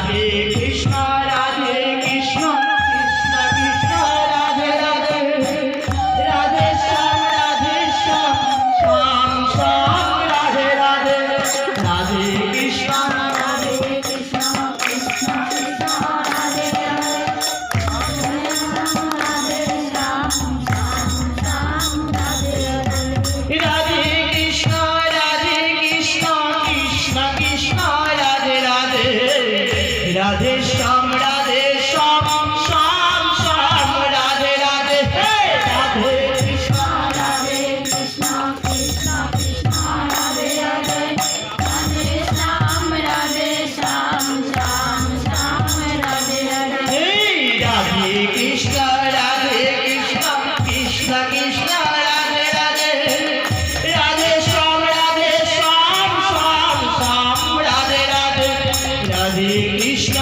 Radhe Krishna Radhe Krishna Krishna Krishna Radhe Radhe Radhe Shyam Shyam Shyam Radhe Radhe Radhe Krishna Radhe Krishna Krishna Krishna Radhe Radhe Radhe Shyam Shyam Shyam Radhe Radhe Radhe Krishna Krishna Krishna Krishna Radhe Radhe Radhe Shyam Shyam Shyam Radhe Radhe Radhe Krishna Krishna Krishna Krishna Radhe Radhe Radhe Shyam Shyam Shyam Shyam Radhe Radhe Radhe Krishna Krishna Krishna Krishna Radhe Radhe Radhe Shyam Shyam Shyam Shyam Radhe Radhe Radhe Krishna